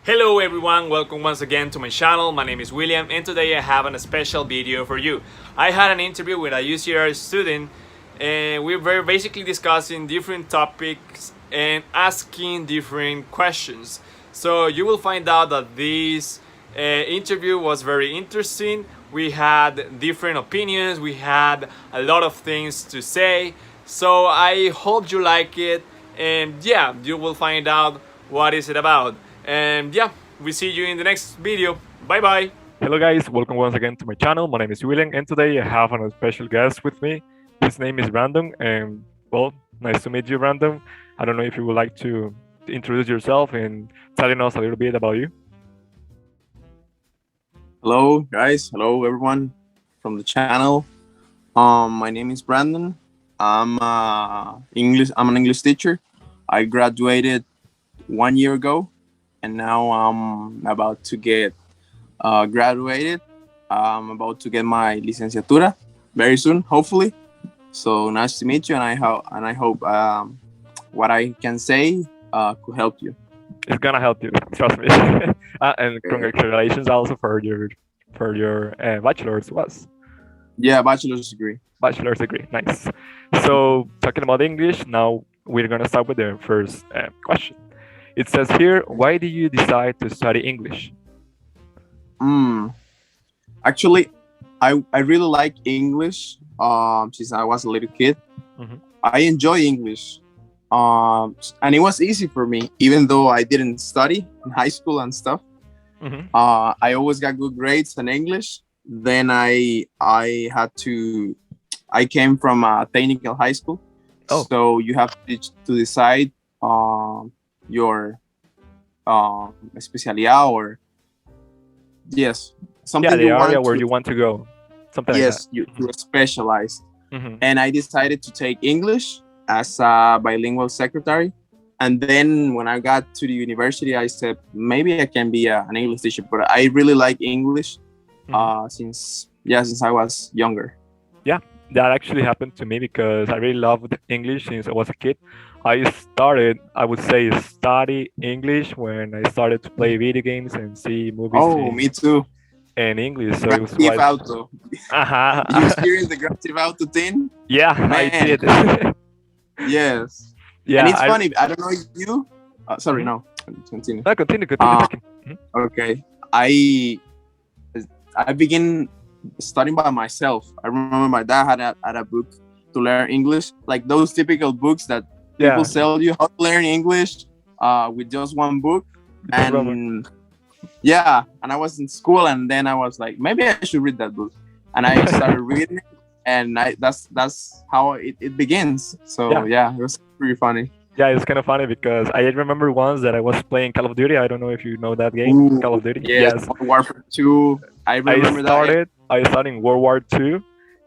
Hello everyone, welcome once again to my channel. My name is William and today I have a special video for you. I had an interview with a UCR student and we were basically discussing different topics and asking different questions. So you will find out that this interview was very interesting. We had different opinions, we had a lot of things to say. So I hope you like it and yeah, you will find out what is it about. And yeah, we see you in the next video. Bye bye. Hello guys, welcome once again to my channel. My name is William and today I have a special guest with me. His name is Brandon and well, nice to meet you Brandon. I don't know if you would like to introduce yourself and telling us a little bit about you. Hello, guys. Hello, everyone from the channel. My name is Brandon. I'm an English teacher. I graduated 1 year ago, and now I'm about to get graduated. I'm about to get my licenciatura very soon, hopefully. So nice to meet you, and I hope what I can say could help you. It's gonna help you, trust me. And congratulations also for your bachelor's was Yeah, bachelor's degree. bachelor's degree. Nice. So talking about English, now we're gonna start with the first question. It says here, why did you decide to study English? Mm. Actually, I really like English since I was a little kid. Mhm. I enjoy English. And it was easy for me, even though I didn't study in high school and stuff. Mhm. I always got good grades in English. Then I came from a technical high school. Oh. So you have to decide your especialidad or yes, something Yeah, the you want area where to. you want to go, something like that. Yes, you specialize. Mhm. And I decided to take English as a bilingual secretary. And then when I got to the university, I said maybe I can be an English teacher. But I really like English since I was younger. Yeah, that actually happened to me because I really loved English since I was a kid. I started, I would say, study English when I started to play video games and see movies Oh, me too. in English. So it Grand was Theft like, Auto. Did you experience the Grand Theft Auto thing? yeah, I Man, did. yes. And Yeah, it's funny. I don't know if you. Sorry, Mhm. no. Continue. No, continue Uh, talking. Mhm. okay. I began studying by myself. I remember my dad had a book to learn English, like those typical books that people Yeah, sell you how to learn English with just one book. just one more. And yeah, and I was in school, and then I was like, maybe I should read that book, and I started reading it, and that's how it begins. So Yeah. yeah, it was pretty funny. Yeah, it's kind of funny because I remember once that I was playing Call of Duty. I don't know if you know that game, Ooh, Call of Duty. yes, Yes, Modern Warfare 2. I remember that. I started in World War II,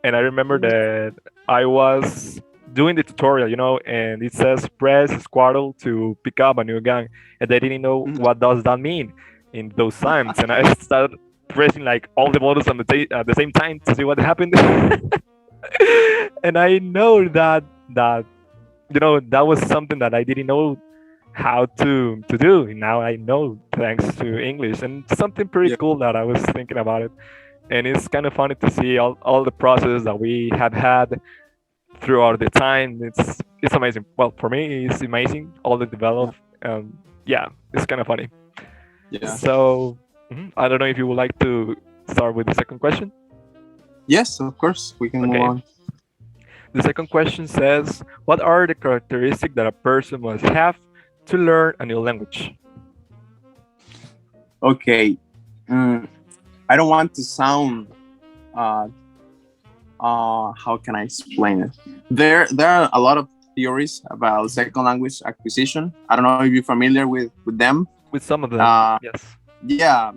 and I remember that I was doing the tutorial, and it says press squirtle to pick up a new gun, and I didn't know what does that mean in those times, and I started pressing like all the buttons at the same time to see what happened, and I know that that was something that I didn't know how to do. Now I know thanks to English, and something pretty Yeah, cool that I was thinking about it. And it's kind of funny to see all the process that we have had throughout the time. It's amazing. Well, for me, it's amazing all the develop. Yeah, it's kind of funny. yeah. So I don't know if you would like to start with the second question. Yes, of course. We can move Okay. on. The second question says, "What are the characteristics that a person must have to learn a new language?" Okay. Mm, I don't want to sound uh how can I explain it? There are a lot of theories about second language acquisition. I don't know if you're familiar with them. With some of them, Uh yes. yeah,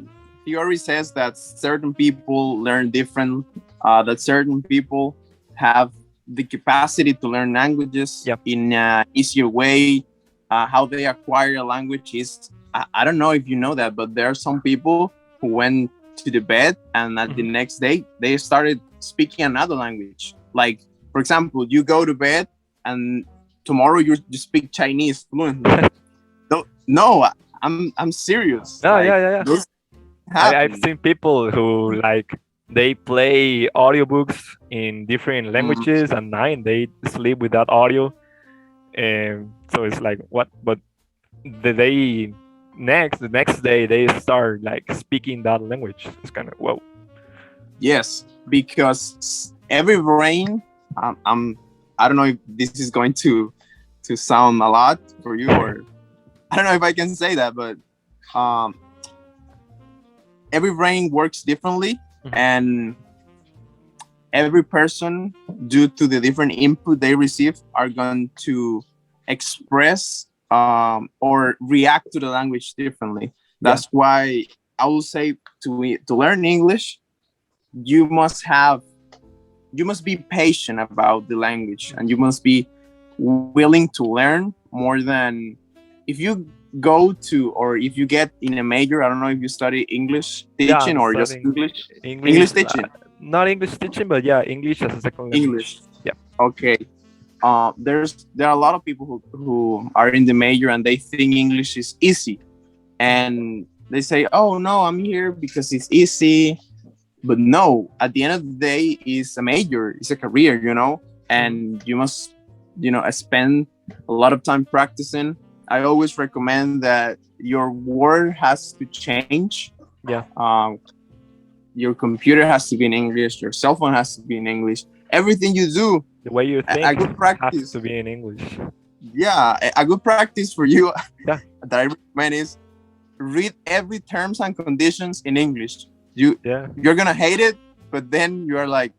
theory says that certain people learn different, that certain people have the capacity to learn languages Yep. in an easier way. How they acquire a language is, I don't know if you know that, but there are some people who went to the bed and at the Mhm. next day they started speaking another language. Like, for example, you go to bed and tomorrow you speak Chinese fluently. No, I'm serious. Oh, Like yeah, yeah, yeah. those I've happen. seen people who like they play audiobooks in different Mm, languages at night and they sleep with that audio. And so it's like what? But the next day they start like speaking that language. It's kind of whoa. yes, because every brain. I don't know if this is going to sound a lot for you, or I don't know if I can say that, but um, every brain works differently, Mhm. and every person, due to the different input they receive, are going to express or react to the language differently. Yeah, That's why I will say to learn English, you must have you must be patient about the language, and you must be willing to learn more than if you go to, or if you get in a major. I don't know if you study English yeah. teaching I'm or just studying English English, teaching. not English teaching, but yeah, English as a second language. English. Yeah, Okay. There are a lot of people who are in the major and they think English is easy, and they say, oh no, I'm here because it's easy. But no, at the end of the day, it's a major, it's a career, hmm, and you must, spend a lot of time practicing. I always recommend that your word has to change. yeah. Um, your computer has to be in English, your cell phone has to be in English. Everything you do, The way you a think good has practice. to be in English. Yeah, a good practice for you Yeah, that I recommend is read every terms and conditions in English. You yeah. you're gonna hate it, but then you are like,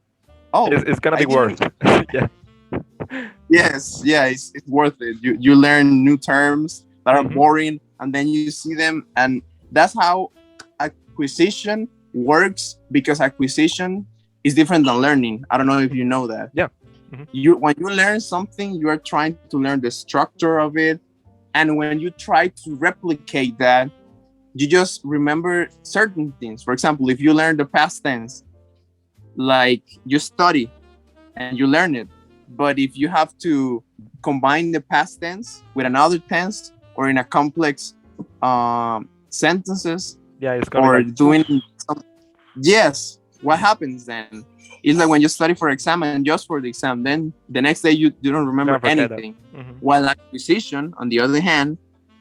oh, It's gonna I be worth. didn't. Yeah. Yes, yeah, it's worth it. You learn new terms that are Hmm. boring, and then you see them, and that's how acquisition works. Because acquisition is different than learning. I don't know if you Hmm. know that. Yeah. Hmm. You When you learn something, you are trying to learn the structure of it, and when you try to replicate that, you just remember certain things. For example, if you learn the past tense, like you study and you learn it. But if you have to combine the past tense with another tense, or in a complex sentences, Yeah, it's gonna be or like, oof. doing some, yes, what happens then? It's like when you study for exam and just for the exam, then the next day you don't remember Never forget that. anything. Hmm. While acquisition, on the other hand,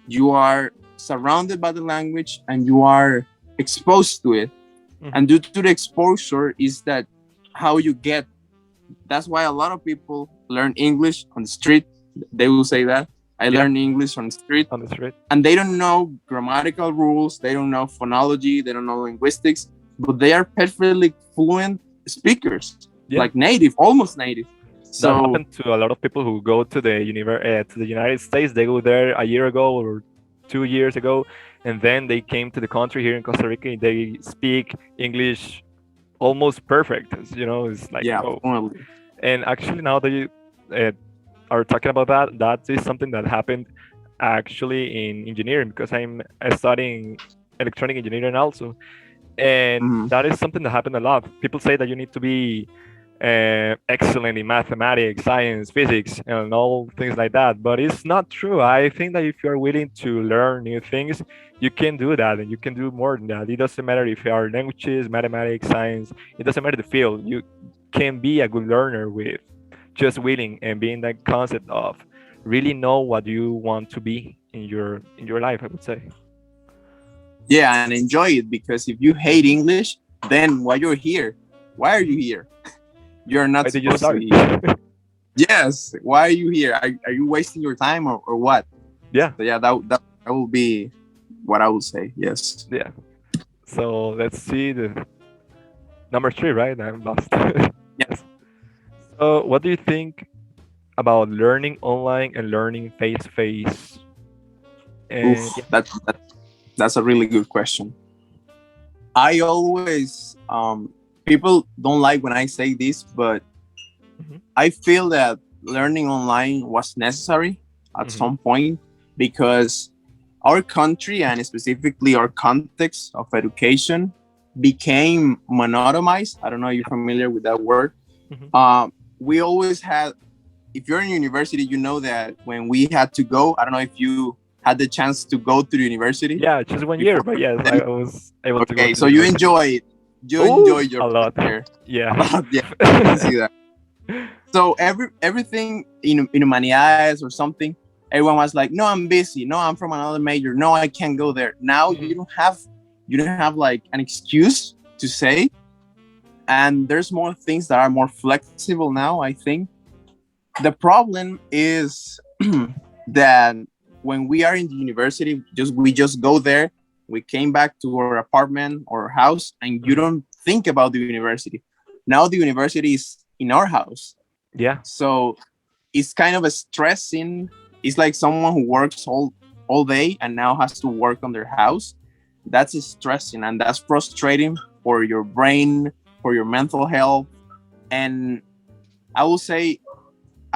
you are surrounded by the language and you are exposed to it. Hmm. And due to the exposure is that how you get. That's why a lot of people learn English on the street. They will say that I Yeah, learned English on the street, on the street. and they don't know grammatical rules, they don't know phonology, they don't know linguistics, but they are perfectly fluent speakers, Yeah, like native, almost native. that So happened to a lot of people who go to to the United States. They go there a year ago or 2 years ago, and then they came to the country here in Costa Rica. And they speak English almost perfect. It's like yeah, whoa. fluently. And actually, now that you uh, are talking about that, that is something that happened actually in engineering because I'm studying electronic engineering also, and Mhm. that is something that happened a lot. People say that you need to be excellent in mathematics, science, physics, and all things like that. But it's not true. I think that if you are willing to learn new things, you can do that, and you can do more than that. It doesn't matter if you are languages, mathematics, science. It doesn't matter the field. You can be a good learner with just willing and being that concept of really know what you want to be in your life. I would say. Yeah, and enjoy it, because if you hate English, then why you're here? Why are you Mhm. here? You're not Why did you supposed to start? be here. Yes, why are you here? Are you wasting your time, or what? Yeah, So yeah, that will be what I would say. Yes. yeah. So let's see the number three, right? I'm lost. Yeah. Yes. So, what do you think about learning online and learning face to face? And Oof, yeah. that's a really good question. I always people don't like when I say this, but Hmm. I feel that learning online was necessary at Hmm. some point, because our country, and specifically our context of education, became monotomized. I don't know if you're Yeah. familiar with that word. Hmm. We always had, if you're in university, you know that when we had to go, I don't know if you had the chance to go to the university Yeah, just 1 year, before? but yes, I was able to go Okay, to so the you university. enjoyed Oh, your a lot. time there a Yeah. lot. Yeah, I can see that. So everything in humanidades or something, everyone was like, no, I'm busy, no, I'm from another major, no, I can't go there. Now Mhm. you don't have like an excuse to say, and there's more things that are more flexible now, I think. The problem is that when we are in the university, we just go there, we came back to our apartment or house, and you Mhm. don't think about the university. Now the university is in our house, Yeah. so it's kind of a stressing. It's like someone who works all day and now has to work on their house. That's stressing and that's frustrating for your brain, for your mental health. And I will say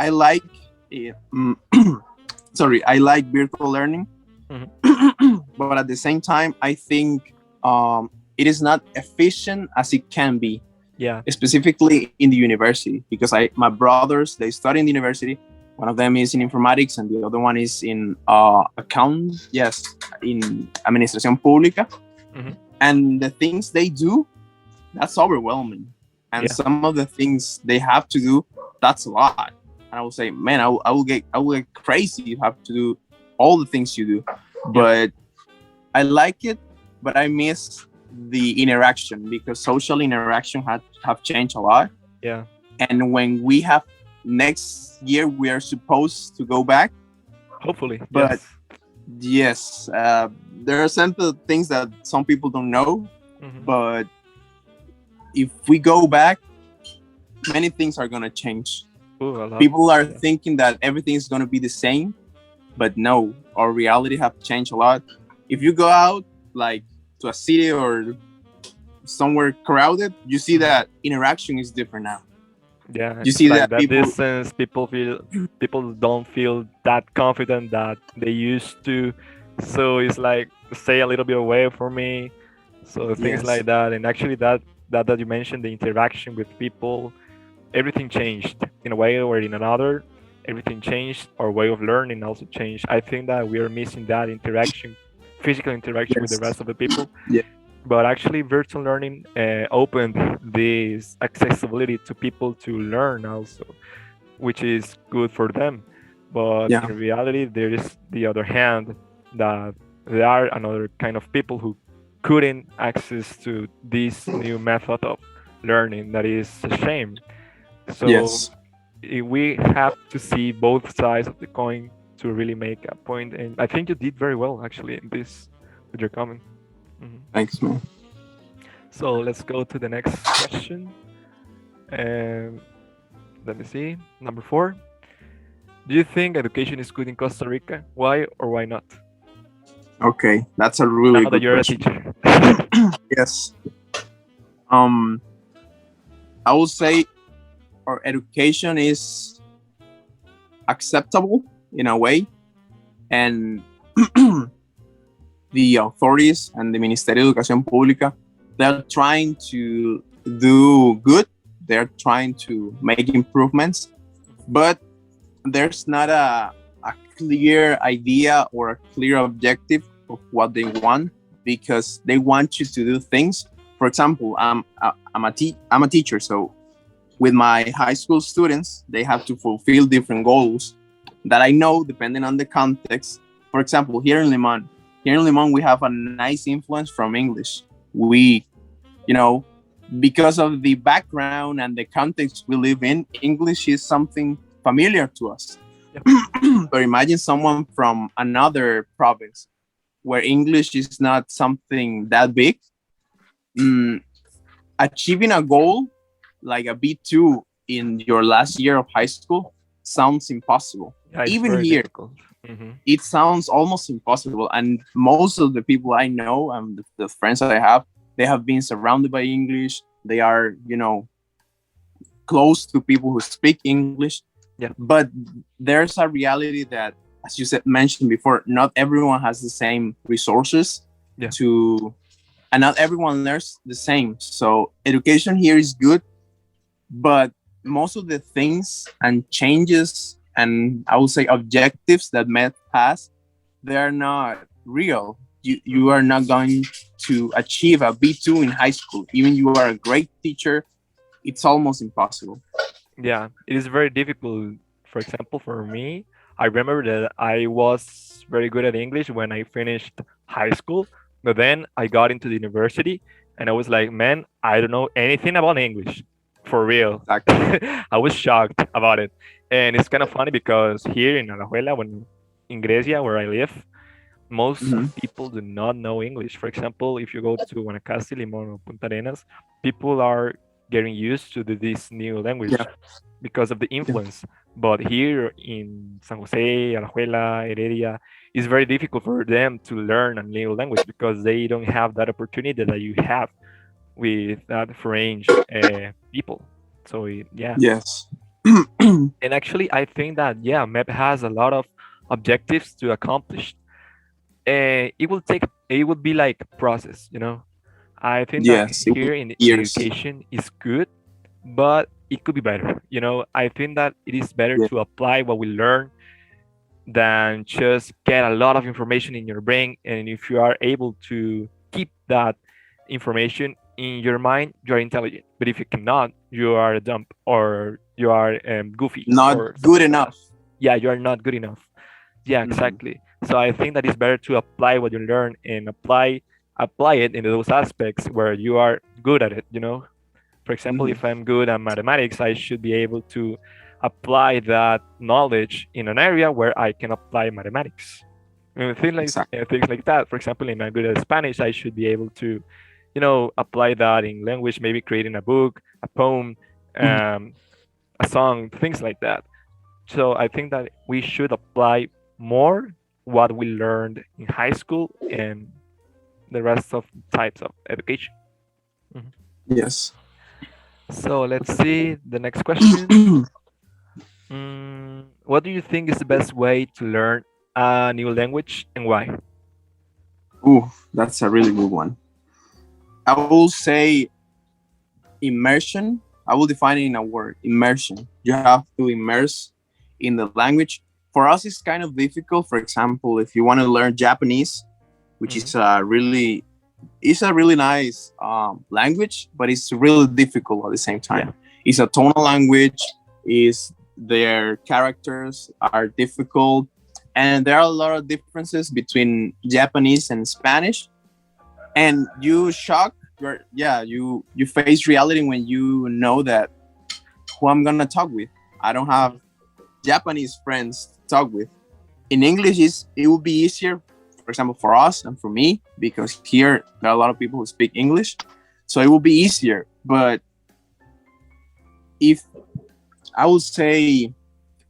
I like eh, mm, sorry, I like virtual learning. Mhm. But at the same time, I think it is not efficient as it can be, Yeah. specifically in the university, because my brothers, they study in the university. One of them is in informatics and the other one is in in administración pública. Mhm. And the things they do, that's overwhelming. And Yeah. some of the things they have to do, that's a lot. And I will say, man, I will get crazy. You have to do all the things you do. But I like it, but I miss the interaction because social interaction have changed a lot. Yeah. And when we have next year, we are supposed to go back. Hopefully. But Yes. yes, there are some things that some people don't know. Mhm. But if we go back, many things are gonna change. Ooh, a lot. People are Yeah. thinking that everything is gonna be the same, but no, our reality have changed a lot. If you go out like to a city or somewhere crowded, you see that interaction is different now. Yeah, You it's see like that that people, distance. People don't feel that confident that they used to. So it's like stay a little bit away from me. So things yes, like that, and actually that you mentioned, the interaction with people, everything changed in a way or in another. Everything changed. Our way of learning also changed. I think that we are missing that interaction, physical interaction with the yes, rest of the people. yeah, But actually, virtual learning opened this accessibility to people to learn also, which is good for them. But yeah, in reality, there is the other hand that there are another kind of people who couldn't access to this new method of learning. That is a shame. So yes. we have to see both sides of the coin to really make a point. And I think you did very well actually in this with your comment. Mhm. Thanks, man. So let's go to the next question. Um, Let me see. Number 4. Do you think education is good in Costa Rica? Why or why not? Okay, that's a really Now that good you're a question. teacher. Yes. Um, I would say our education is acceptable in a way, and the authorities and the Ministerio de Educación Pública, they're trying to do good. They're trying to make improvements, but there's not a clear idea or a clear objective of what they want because they want you to do things. For example, I'm a teacher, so with my high school students, they have to fulfill different goals that I know depending on the context. For example, here in Limon, we have a nice influence from English. We, you know, because of the background and the context we live in, English is something familiar to us. Yep. But imagine someone from another province where English is not something that big. Mm, Achieving a goal like a B2 in your last year of high school sounds impossible. Yeah, it's Even very here, difficult. Hmm. it sounds almost impossible. And most of the people I know and the friends that I have, they have been surrounded by English. They are, close to people who speak English. Yeah. But there's a reality that, as you said, mentioned before, not everyone has the same resources Yeah. and not everyone learns the same. So education here is good, but most of the things and changes and I would say objectives that Met has, they are not real. You are not going to achieve a B2 in high school. Even you are a great teacher, it's almost impossible. Yeah, it is very difficult. For example, for me, I remember that I was very good at English when I finished high school, but then I got into the university and I was like, man, I don't know anything about English. For real. Exactly. I was shocked about it. And it's kind of funny because here in Alajuela, when in Grecia, where I live, most Hmm. people do not know English. For example, if you go to Guanacaste, Limon, or Punta Arenas, people are getting used to this new Yeah. language because of the Yeah. influence. But here in San Jose, Alajuela, Heredia, it's very difficult for them to learn a new language because they don't have that opportunity that you have with that French people. So yeah, Yes. and actually, I think that yeah, MEP has a lot of objectives to accomplish, and it would be like a process, you know. I think that Yes. It will here in be years. education is good, but it could be better. You know, I think that it is better Yeah. to apply what we learn than just get a lot of information in your brain. And if you are able to keep that information in your mind, you are intelligent. But if you cannot, you are a dump or you are goofy Not or good something like that. enough. Yeah, you are not good enough. Yeah, Hmm. exactly. So I think that it's better to apply what you learn and apply it in those aspects where you are good at it, you know. For example, Hmm. if I'm good at mathematics, I should be able to apply that knowledge in an area where I can apply mathematics. And Exactly. things like that. For example, if I'm good at Spanish, I should be able to, apply that in language, maybe creating a book, a poem, Mhm. um, a song, things like that. So I think that we should apply more what we learned in high school and the rest of types of education. Mhm. Yes. So let's see the next question. What do you think is the best way to learn a new language and why? Ooh, that's a really good one. I will say immersion. I will define it in a word: immersion. You have to immerse in the language. For us, it's kind of difficult. For example, if you want to learn Japanese, which Hmm. is a really nice language, but it's really difficult at the same time. Yeah, It's a tonal language. Is their characters are difficult, and there are a lot of differences between Japanese and Spanish. And you shock your yeah you face reality when you know that who I'm gonna talk with. I don't have hmm, Japanese friends to talk with. In English, it would be easier, for example, for us and for me, because here there are a lot of people who speak English, so it will be easier. But if I would say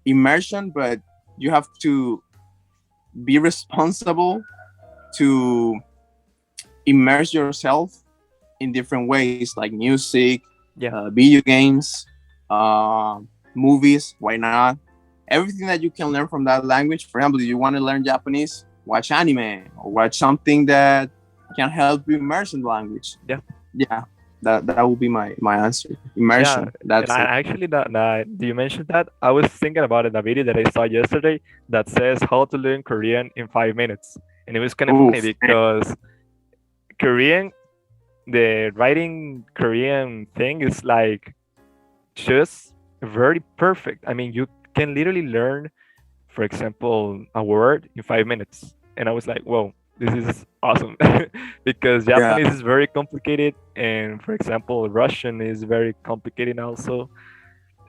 immersion, but you have to be responsible to immerse yourself in different ways, like music, yeah, video games, uh, movies. Why not? Everything that you can learn from that language. For example, if you want to learn Japanese, watch anime or watch something that can help you immerse in the language. yeah, Yeah, that will be my answer. yeah. Immersion. And That's I it. actually that do you mention that? I was thinking about it, a video that I saw yesterday that says how to learn Korean in 5 minutes, and it was kind of funny Oof. because Korean, the writing Korean thing is like just very perfect. I mean, you can literally learn, for example, a word in 5 minutes. And I was like, whoa, this is awesome. Because Yeah. Japanese is very complicated. And for example, Russian is very complicated also.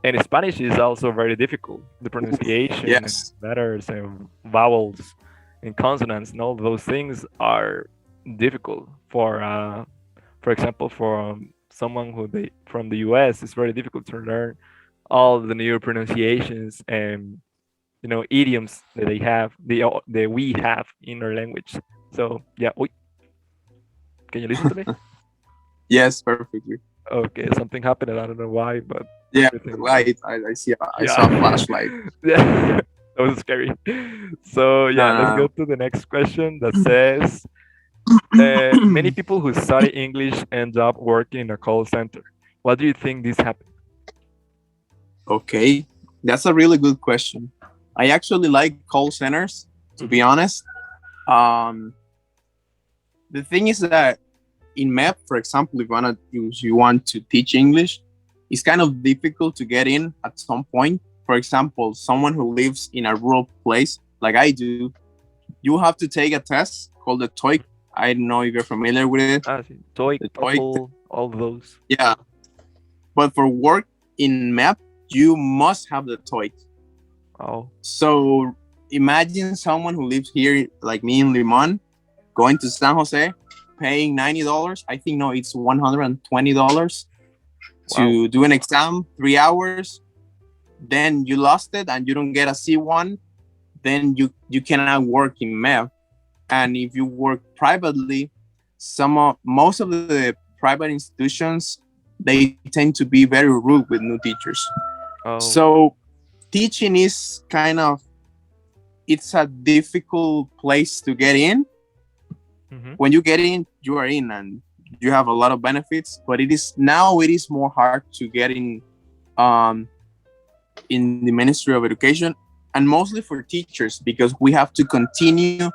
And Spanish is also very difficult. The Oof. pronunciation and Yes. letters and vowels and consonants and all those things are difficult for example, for someone from the US. It's very difficult to learn all the new pronunciations and idioms that they have that we have in our language. So yeah, can you listen to me? Yes. Perfectly. Okay, something happened and I don't know why, but Yeah. everything went. Right. I see. I saw a Yeah. flashlight. Yeah. That was scary. So No. yeah, let's No. go to the next question that says many No. people who study English end up working in a call center. Why do you think this happened? Okay, that's a really good question. I actually like call centers, to be Hmm. honest. Um, the thing is that in MEP, for example, if you want to teach English, it's kind of difficult to get in at some point. For example, someone who lives in a rural place like I do, you have to take a test called the TOEIC. I don't know if you're familiar with it. Ah, sí. TOEIC, The TOEIC, TOEFL, all those. yeah. But for work in MEP, you must have the TOEIC. Oh, So imagine someone who lives here, like me in Limon, going to San Jose, paying $90. I think no, it's $120 wow. to do an exam, 3 hours. Then you lost it and you don't get a C1. Then you cannot work in MEF. And if you work privately, most of the private institutions, they tend to be very rude with new teachers. Oh, So teaching is kind of, it's a difficult place to get in. mm-hmm. When you get in, you are in and you have a lot of benefits. But it is more hard to get um, in the Ministry of Education, and mostly for teachers because we have to continue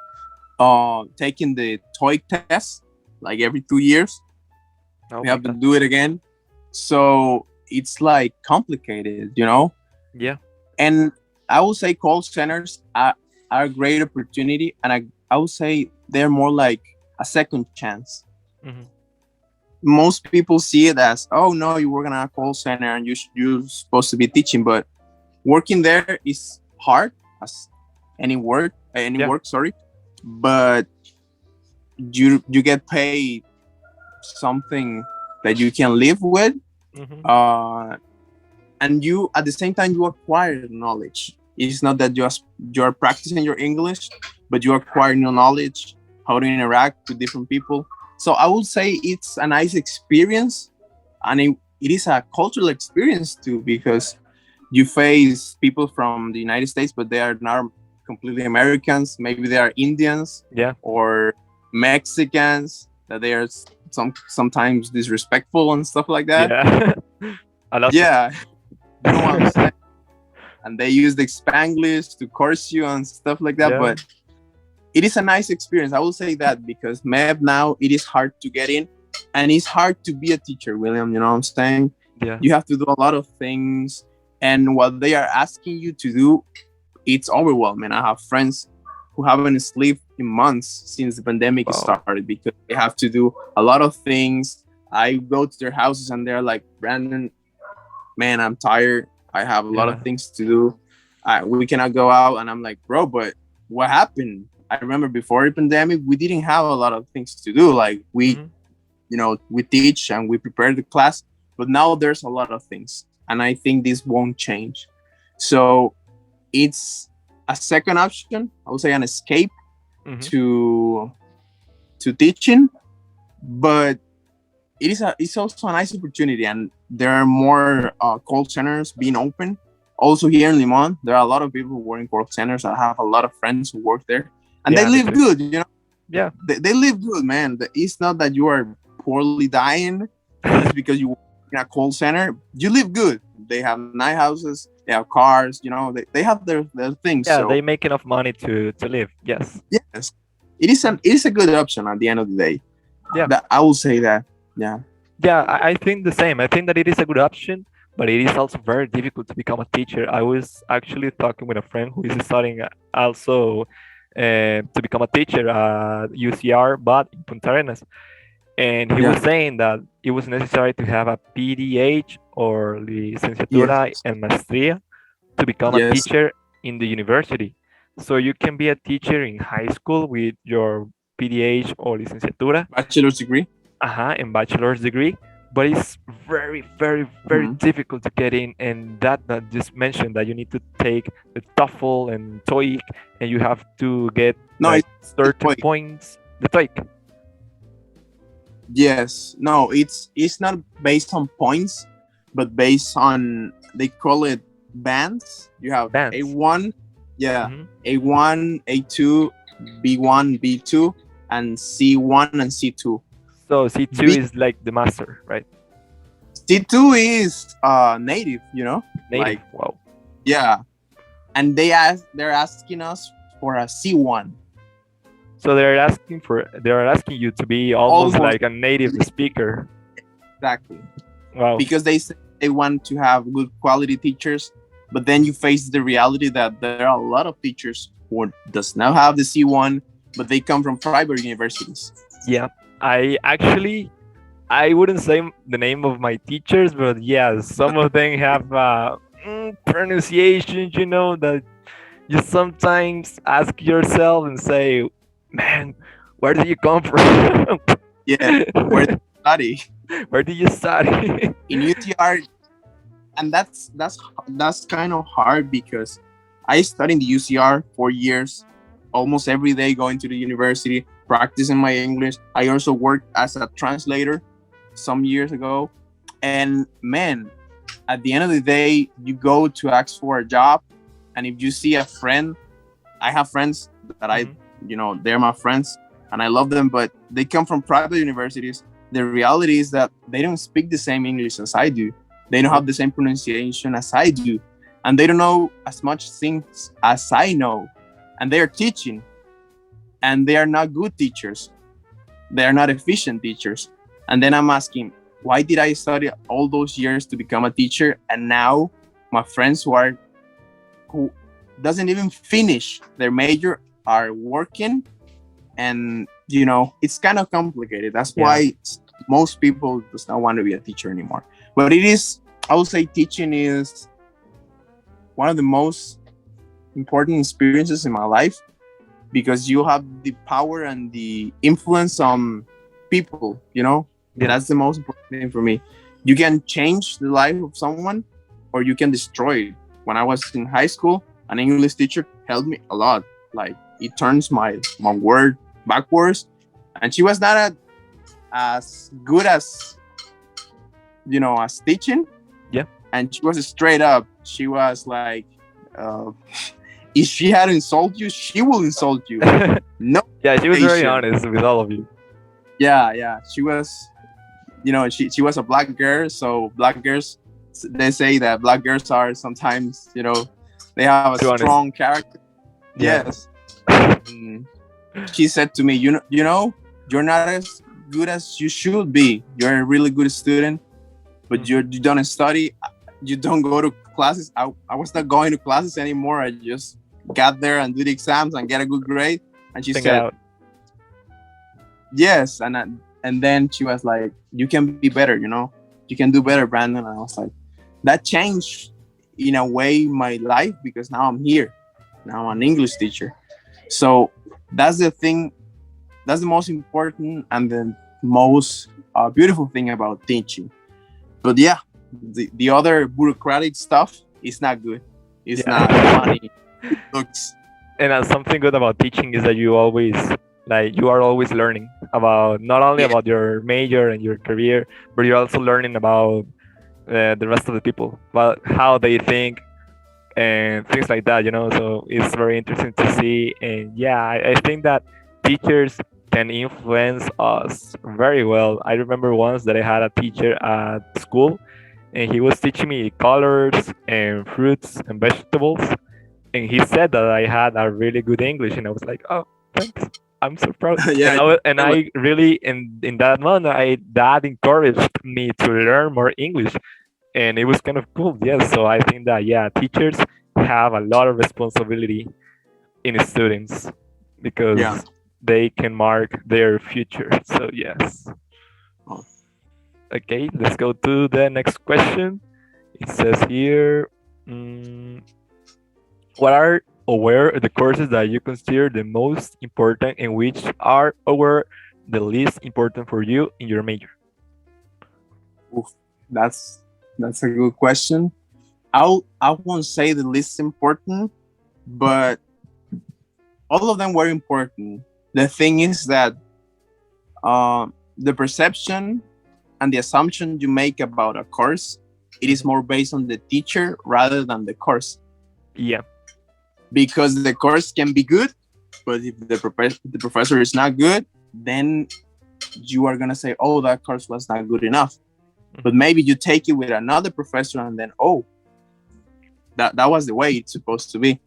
taking the TOEIC test like every 2 years. Oh We my have to God. do it again. So it's like complicated, you know? Yeah. And I would say call centers are a great opportunity. And I would say they're more like a second chance. Mm-hmm. Most people see it as, oh no, you work in a call center and you're supposed to be teaching, but working there is hard as any Yeah. work, sorry. But you get paid something that you can live with, Mm-hmm. and you at the same time you acquire knowledge. It's not that you're practicing your English, but you acquire new knowledge, how to interact with different people. So I would say it's a nice experience, and it is a cultural experience too, because you face people from the United States, but they are not completely Americans. Maybe they are Indians Yeah. or Mexicans, that they are sometimes disrespectful and stuff like that. Yeah. A lot. Yeah, you don't understand. And they use the Spanglish to curse you and stuff like that. Yeah. But it is a nice experience. I will say that because MEB now it is hard to get in, and it's hard to be a teacher, William. You know what I'm saying? Yeah. You have to do a lot of things, and what they are asking you to do, it's overwhelming. I have friends who haven't slept in months since the pandemic Wow. started because they have to do a lot of things. I go to their houses and they're like, Brandon, man, I'm tired. I have a lot Yeah. of things to do. We cannot go out. And I'm like, bro, but what happened? I remember before the pandemic, we didn't have a lot of things to do. Like Mhm. we teach and we prepare the class, but now there's a lot of things. And I think this won't change. So it's a second option. I would say an escape Mhm. to teaching, but it's also a nice opportunity, and there are more call centers being open. Also here in Limon, there are a lot of people who work in call centers. I have a lot of friends who work there, and Yeah, they me live too. good. You know, Yeah. they live good, man. It's not that you are poorly dying just because you work in a call center. You live good. They have nice houses. They have cars. You know, they have their things. Yeah, So they make enough money to live. Yes. yes, it is a good option at the end of the day. Yeah. That I will say that. Yeah. Yeah, I think the same. I think that it is a good option, but it is also very difficult to become a teacher. I was actually talking with a friend who is studying also to become a teacher at UCR, but in Punta Arenas. And he was Yeah. saying that it was necessary to have a PDH or licenciatura Yes. and maestría to become a Yes. teacher in the university. So you can be a teacher in high school with your PDH or licenciatura, Bachelor's degree. and bachelor's degree, but it's very, very, very Mhm. difficult to get in. And that just mentioned that you need to take the TOEFL and TOEIC, and you have to get No, like it's certain TOEIC. points. The TOEIC. Yes. No, it's not based on points, but based on, they call it bands. You have Bands. A1, yeah, Mhm. A1, A2, B1, B2, and C1 and C2. So C2 B- is like the master, right? C2 is native, you know? Native. Like, Wow. yeah. And they're asking us for a C1. So they're asking you to be almost Almost like a native speaker. exactly. Wow. Because they say they want to have good quality teachers, but then you face the reality that there are a lot of teachers who does not have the C1, but they come from private universities. Yeah. I actually I wouldn't say the name of my teachers, but yeah, some of them have pronunciations, that you sometimes ask yourself and say, "Man, where did you come from? Yeah, where they study Where did you study?" in UTR, and that's kind of hard because I studied in the UCR 4 years, almost every day going to the university, practicing my English. I also worked as a translator some years ago, and man, at the end of the day, you go to ask for a job, and if you see a friend, I have friends that Mhm. they're my friends, and I love them, but they come from private universities. The reality is that they don't speak the same English as I do. They don't Nope. have the same pronunciation as I do, and they don't know as much things as I know. And they are teaching, and they are not good teachers. They are not efficient teachers. And then I'm asking, why did I study all those years to become a teacher? And now my friends who doesn't even finish their major are working, and it's kind of complicated. That's Yeah. why most people does not want to be a teacher anymore. But it is, I would say, teaching is one of the most important experiences in my life, because you have the power and the influence on people. Yeah. That's the most important thing for me. You can change the life of someone, or you can destroy it. When I was in high school, an English teacher helped me a lot. Like, it turns my word backwards, and she was not as good as as teaching. Yeah. And she was straight up. She was like, uh, if she had insult you, she will insult you. No Yeah, she was very patience. honest with all of you. Yeah. She was, she was a black girl. So black girls, they say that black girls are sometimes, they have a Too honest. strong character. Yeah. Yes. And she said to me, you're not as good as you should be. You're a really good student, but you don't study. You don't go to classes. I was not going to classes anymore. I just got there and do the exams and get a good grade. And she Think it said, out. yes. And then she was like, you can be better, you can do better, Brandon. And I was like, that changed in a way my life, because now I'm here. Now I'm an English teacher. So that's the thing. That's the most important and the most beautiful thing about teaching. But yeah, the other bureaucratic stuff is not good. It's not Yeah. funny. It looks. And something good about teaching is that you are always learning about not only Yeah, about your major and your career, but you're also learning about the rest of the people, about how they think and things like that. So it's very interesting to see. And yeah, I think that teachers can influence us very well. I remember once that I had a teacher at school, and he was teaching me colors and fruits and vegetables, and he said that I had a really good English, and I was like, "Oh, thanks, I'm so proud." And yeah. I really in that moment, that encouraged me to learn more English, and it was kind of cool. Yes, so I think that yeah, teachers have a lot of responsibility in students Yeah. because they can mark their future. So yes. Oh. Okay, let's go to the next question. It says here. mm what are or where are the courses that you consider the most important, and which are or were the least important for you in your major? Oof, that's a good question. I won't say the least important, but all of them were important. The thing is that the perception and the assumption you make about a course, it is more based on the teacher rather than the course. Yeah. Because the course can be good, but if the professor is not good, then you are gonna say, "Oh, that course was not good enough." But maybe you take it with another professor, and then, oh, that was the way it's supposed to be.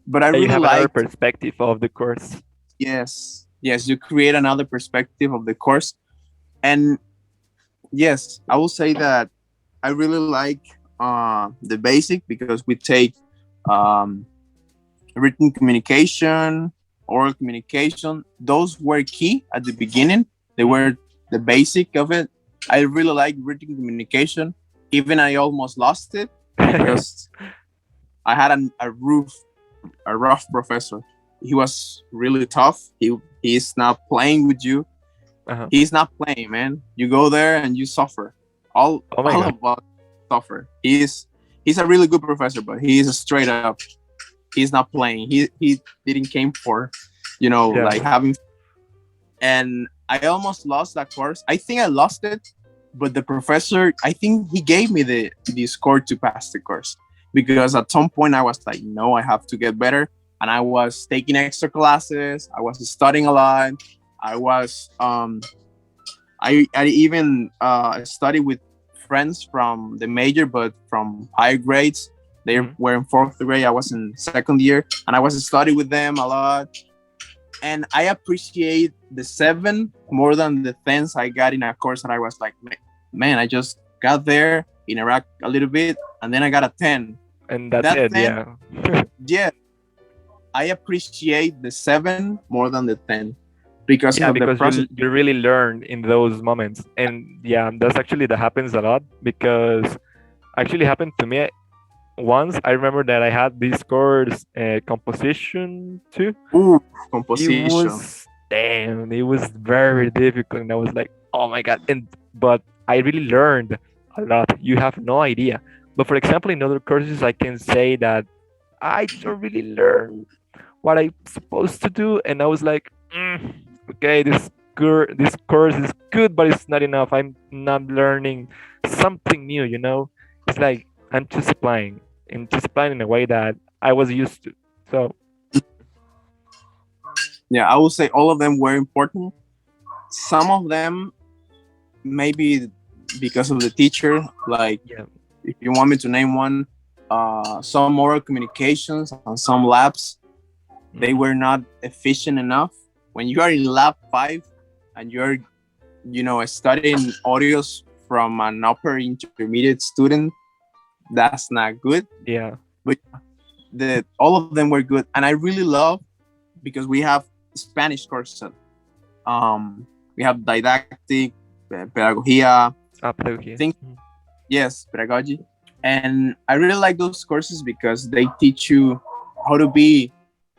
But I Yeah, you really have another liked, perspective of the course. yes, you create another perspective of the course. And yes, I will say that I really like the basic because we take um, written communication, oral communication. Those were key at the beginning. They Mhm. were the basic of it. I really like written communication. Even I almost lost it because I had a rough professor. He was really tough. He's not playing with you. Uh-huh. He's not playing, man. You go there and you suffer. All Oh my all god. of us suffer. He's a really good professor, but he's straight up. He's not playing. He didn't came for, Yeah. like having. And I almost lost that course. I think I lost it, but the professor, I think he gave me the score to pass the course because at some point I was like, no, I have to get better, and I was taking extra classes. I was studying a lot. I was I even studied with friends from the major, but from higher grades. They Mhm. were in fourth grade. I was in second year, and I was studying with them a lot. And I appreciate the seven more than the tens I got in a course that I was like, man, I just got there, interact a little bit, and then I got a 10. And that's That it. 10, Yeah. yeah, I appreciate the seven more than the 10 because Yeah, of the because process. you really learn in those moments, and yeah, that's actually that happens a lot because actually happened to me once. I remember that I had this course, composition too. Ooh, It composition. was damn, it was very difficult, and I was like, oh my god. And but I really learned a lot. You have no idea. But for example, in other courses, I can say that I don't really learn what I'm supposed to do, and I was like, okay, this course is good, but it's not enough. I'm not learning something new. It's like I'm just applying in a way that I was used to. So Yeah, I would say all of them were important. Some of them maybe because of the teacher. Like yeah, if you want me to name one, some oral communications and some labs, they mhm, were not efficient enough. When you are in lab 5 and you're studying audios from an upper intermediate student, that's not good. yeah, But the all of them were good, and I really love because we have Spanish courses. We have didactic, pedagogía, pedagogy. things. Yes, pedagogy. And I really like those courses because they teach you how to be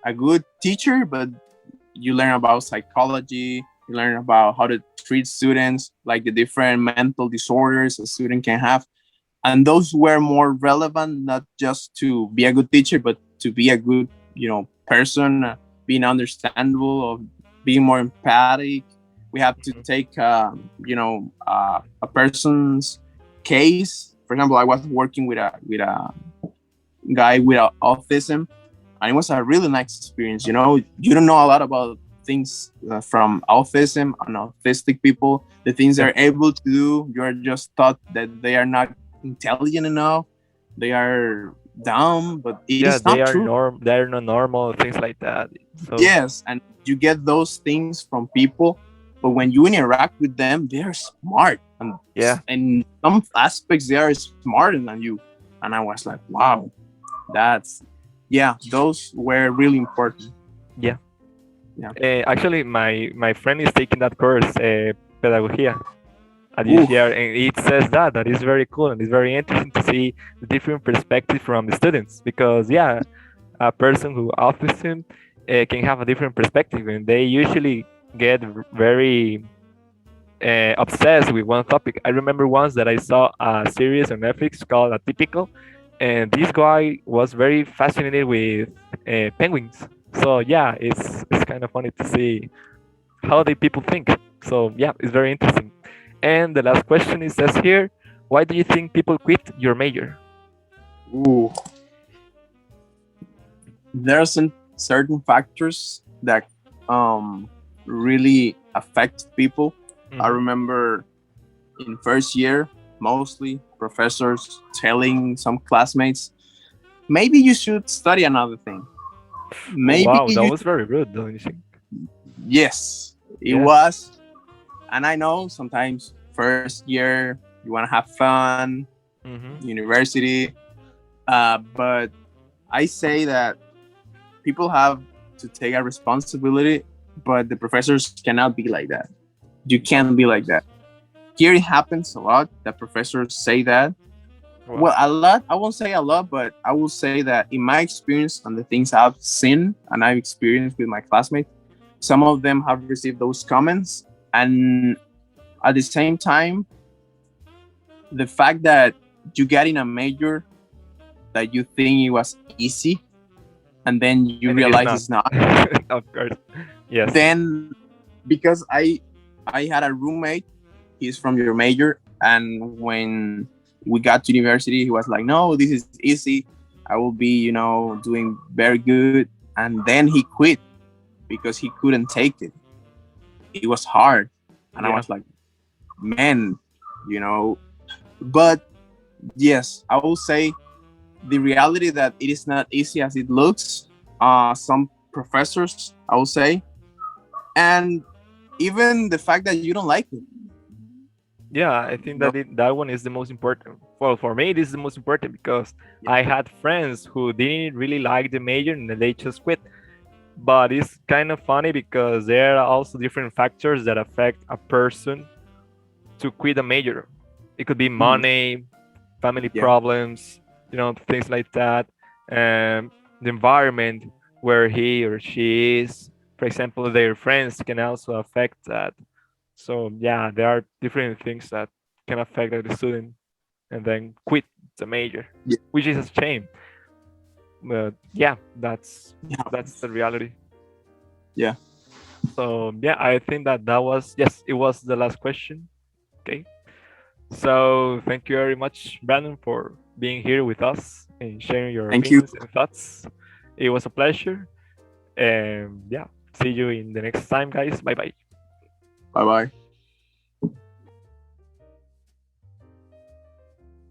a good teacher, but you learn about psychology, you learn about how to treat students, like the different mental disorders a student can have. And those were more relevant, not just to be a good teacher, but to be a good, person, being understandable, of being more empathic. We have to Mhm. take, a person's case. For example, I was working with a guy with autism, and it was a really nice experience. You don't know a lot about things from autism and autistic people, the things Yeah, they're able to do. You're just taught that they are not intelligent enough, they are dumb, but it yeah, is not true. they are not normal, things like that. So Yes, and you get those things from people, but when you interact with them, they are smart, and yeah, in some aspects they are smarter than you. And I was like, wow, that's yeah, those were really important. yeah. Yeah. Actually, my friend is taking that course, pedagogía, at UCR, Oof. and it says that is very cool, and it's very interesting to see the different perspective from the students, because yeah, a person who autism can have a different perspective, and they usually get very obsessed with one topic. I remember once that I saw a series on Netflix called Atypical, and this guy was very fascinated with penguins. So yeah, it's kind of funny to see how the people think. So yeah, it's very interesting. And the last question is says here, why do you think people quit your major? Ooh. There are some certain factors that really affect people. I Hmm. remember in first year, mostly professors telling some classmates, maybe you should study another thing. Oh Maybe wow, that you was very rude, don't you think? Yes, it Yeah. was. And I know sometimes first year you want to have fun, Hmm. university, but I say that people have to take a responsibility, but the professors cannot be like that. You can't Of be like course. that. Here it happens a lot that professors say that. Well, Well, a lot, I won't say a lot, but I will say that in my experience and the things I've seen and I've experienced with my classmates, some of them have received those comments. And at the same time, the fact that you get in a major that you think it was easy and then you and it is realize not. it's not, Of course. Yes. then because I had a roommate, he's from your major, and when we got to university, he was like, "No, this is easy. I will be, doing very good." And then he quit because he couldn't take it. It was hard, and I Yeah. was like, "Man, you know." But yes, I will say the reality that it is not easy as it looks. Some professors, I will say, and even the fact that you don't like it. Yeah, I think No, that that one is the most important. Well, for me, this is the most important because yeah. I had friends who didn't really like the major and they just quit. But it's kind of funny because there are also different factors that affect a person to quit a major. It could be Mhm. money, family Yeah, problems, things like that, and the environment where he or she is. For example, their friends can also affect that. So yeah, there are different things that can affect the student and then quit the major, yeah, which is a shame. But yeah, it that's happens. the reality. Yeah. So yeah, I think that that was, yes, it was the last question. Okay. So thank you very much, Brandon, for being here with us and sharing your Thank you. opinions and thoughts. It was a pleasure. And yeah, see you in the next time, guys. Bye bye. Bye bye.